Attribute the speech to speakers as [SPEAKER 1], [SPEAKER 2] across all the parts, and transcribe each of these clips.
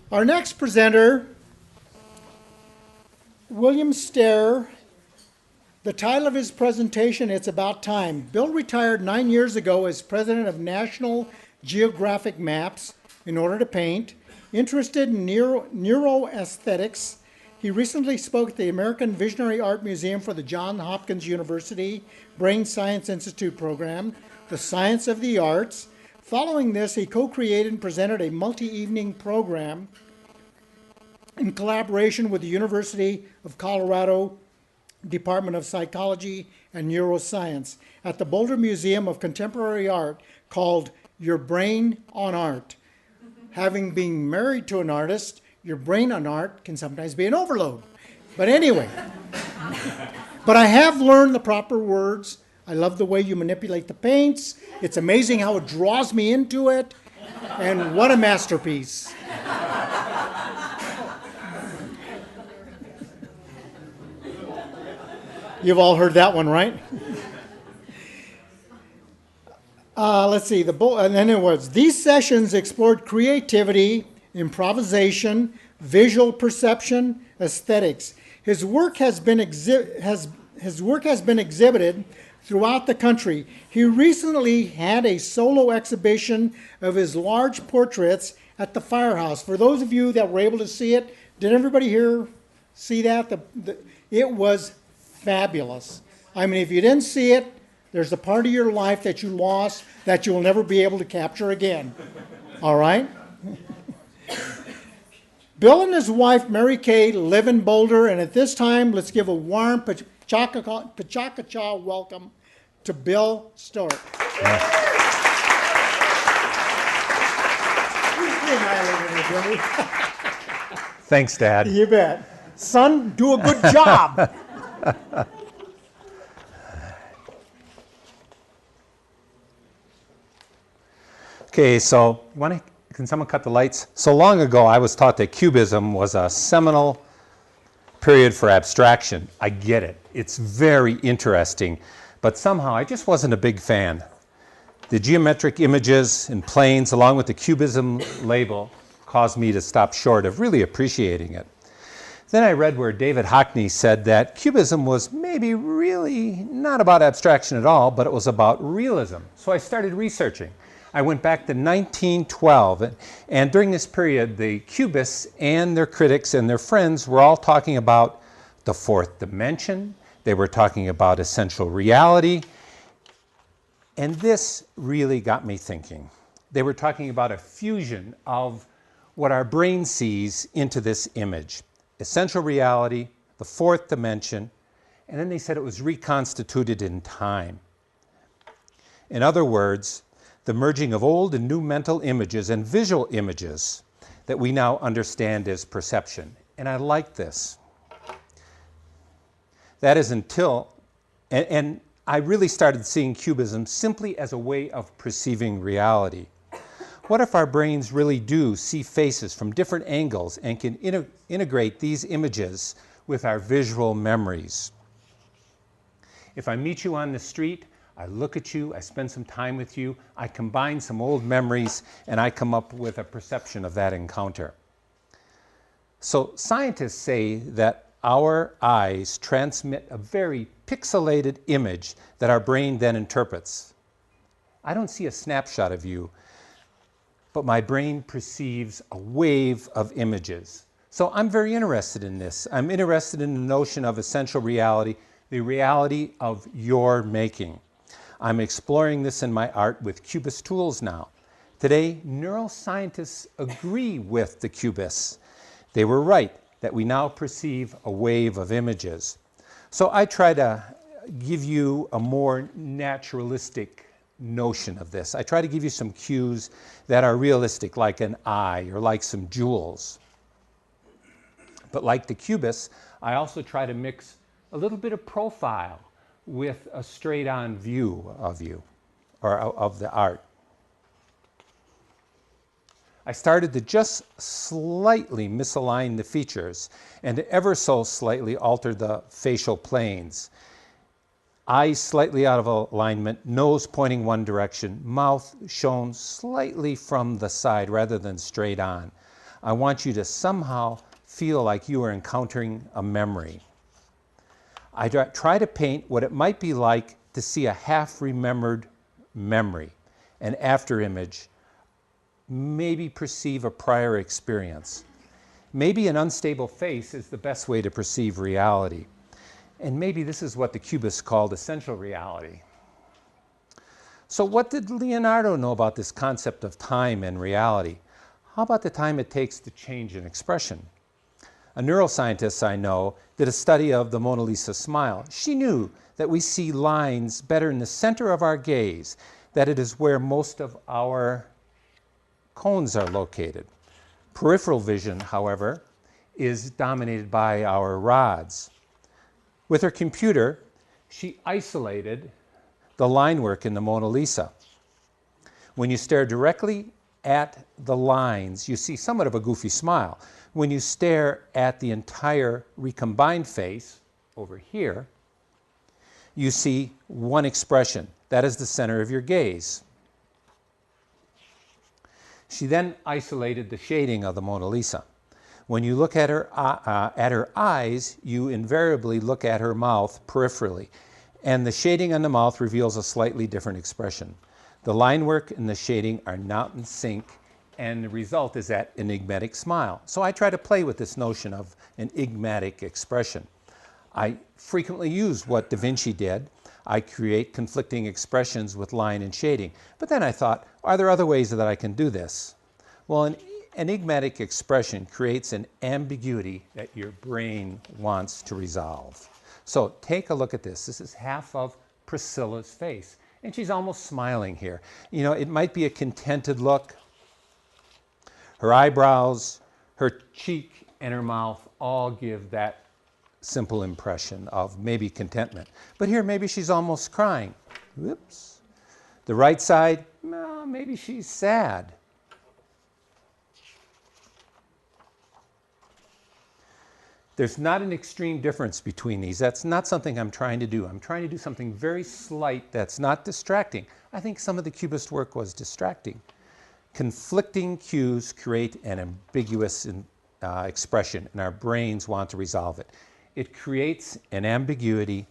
[SPEAKER 1] Our next presenter, William Stoehr. The title of his presentation, It's About Time. Bill retired 9 years ago as president of National Geographic Maps in order to paint. Interested in neuroaesthetics, he recently spoke at the American Visionary Art Museum for the Johns Hopkins University Brain Science Institute program, The Science of the Arts. Following this, he co-created and presented a multi-evening program in collaboration with the University of Colorado Department of Psychology and Neuroscience at the Boulder Museum of Contemporary Art called Your Brain on Art. Having been married to an artist, your brain on art can sometimes be an overload. But anyway, but I have learned the proper words. I love the way you manipulate the paints. It's amazing how it draws me into it. And what a masterpiece. You've all heard that one, right? Let's see, and then it was, these sessions explored creativity, improvisation, visual perception, aesthetics. His work has been exhibited throughout the country. He recently had a solo exhibition of his large portraits at the Firehouse. For those of you that were able to see it, did everybody here see that? It was fabulous. I mean, if you didn't see it, there's a part of your life that you lost that you will never be able to capture again. All right? Bill and his wife, Mary Kay, live in Boulder, and at this time, let's give a warm Pachakacha welcome to Bill Stoehr.
[SPEAKER 2] Thanks, Dad.
[SPEAKER 1] You bet. Son, do a good job.
[SPEAKER 2] Okay, so can someone cut the lights? So long ago, I was taught that Cubism was a seminal period for abstraction. I get it. It's very interesting, but somehow I just wasn't a big fan. The geometric images and planes, along with the Cubism label, caused me to stop short of really appreciating it. Then I read where David Hockney said that Cubism was maybe really not about abstraction at all, but it was about realism. So I started researching. I went back to 1912, and during this period, the Cubists and their critics and their friends were all talking about the fourth dimension. They were talking about essential reality, and this really got me thinking. They were talking about a fusion of what our brain sees into this image. Essential reality, the fourth dimension, and then they said it was reconstituted in time. In other words, the merging of old and new mental images and visual images that we now understand as perception. And I like this. That is until, and I really started seeing Cubism simply as a way of perceiving reality. What if our brains really do see faces from different angles and can integrate these images with our visual memories? If I meet you on the street, I look at you, I spend some time with you, I combine some old memories, and I come up with a perception of that encounter. So scientists say that our eyes transmit a very pixelated image that our brain then interprets. I don't see a snapshot of you, but my brain perceives a wave of images. So I'm very interested in this. I'm interested in the notion of essential reality, the reality of your making. I'm exploring this in my art with Cubist tools now. Today, neuroscientists agree with the Cubists. They were right that we now perceive a wave of images. So I try to give you a more naturalistic notion of this. I try to give you some cues that are realistic, like an eye or like some jewels. But like the Cubists, I also try to mix a little bit of profile with a straight-on view of you, or of the art. I started to just slightly misalign the features and ever so slightly alter the facial planes. Eyes slightly out of alignment, nose pointing one direction, mouth shown slightly from the side rather than straight on. I want you to somehow feel like you are encountering a memory. I try to paint what it might be like to see a half-remembered memory, an after-image, maybe perceive a prior experience. Maybe an unstable face is the best way to perceive reality. And maybe this is what the Cubists called essential reality. So what did Leonardo know about this concept of time and reality? How about the time it takes to change an expression? A neuroscientist I know did a study of the Mona Lisa smile. She knew that we see lines better in the center of our gaze, that it is where most of our cones are located. Peripheral vision, however, is dominated by our rods. With her computer, she isolated the line work in the Mona Lisa. When you stare directly at the lines, you see somewhat of a goofy smile. When you stare at the entire recombined face over here, you see one expression. That is the center of your gaze. She then isolated the shading of the Mona Lisa. When you look at her eyes, you invariably look at her mouth peripherally, and the shading on the mouth reveals a slightly different expression. The line work and the shading are not in sync, and the result is that enigmatic smile. So I try to play with this notion of an enigmatic expression. I frequently use what Da Vinci did. I create conflicting expressions with line and shading. But then I thought, are there other ways that I can do this? Well, an enigmatic expression creates an ambiguity that your brain wants to resolve. So take a look at this. This is half of Priscilla's face, and she's almost smiling here. You know, it might be a contented look. Her eyebrows, her cheek, and her mouth all give that simple impression of maybe contentment. But here, maybe she's almost crying. Whoops. The right side, well, maybe she's sad. There's not an extreme difference between these. That's not something I'm trying to do. I'm trying to do something very slight that's not distracting. I think some of the Cubist work was distracting. Conflicting cues create an ambiguous expression, and our brains want to resolve it. It creates an ambiguity,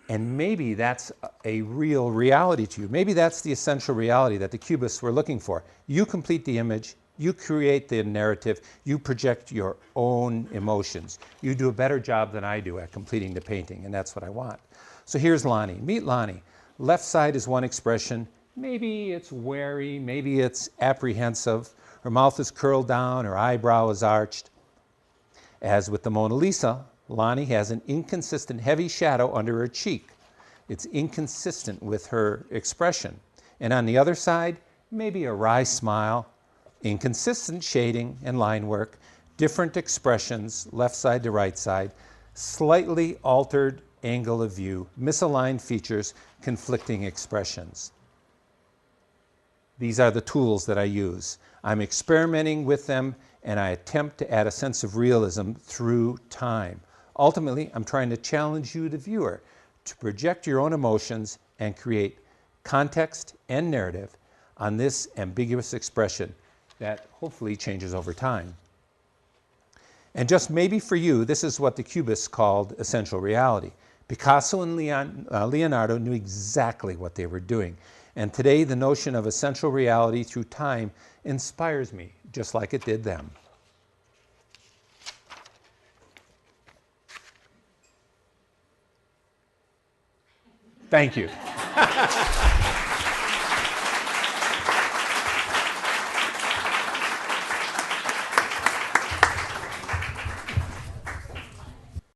[SPEAKER 2] and maybe that's a real reality to you. Maybe that's the essential reality that the Cubists were looking for. You complete the image, you create the narrative, you project your own emotions. You do a better job than I do at completing the painting, and that's what I want. So here's Lonnie. Meet Lonnie. Left side is one expression. Maybe it's wary, maybe it's apprehensive. Her mouth is curled down, her eyebrow is arched. As with the Mona Lisa, Lonnie has an inconsistent heavy shadow under her cheek. It's inconsistent with her expression. And on the other side, maybe a wry smile, inconsistent shading and line work, different expressions, left side to right side, slightly altered angle of view, misaligned features, conflicting expressions. These are the tools that I use. I'm experimenting with them, and I attempt to add a sense of realism through time. Ultimately, I'm trying to challenge you, the viewer, to project your own emotions and create context and narrative on this ambiguous expression that hopefully changes over time. And just maybe for you, this is what the Cubists called essential reality. Picasso and Leonardo knew exactly what they were doing. And today, the notion of essential reality through time inspires me, just like it did them. Thank you.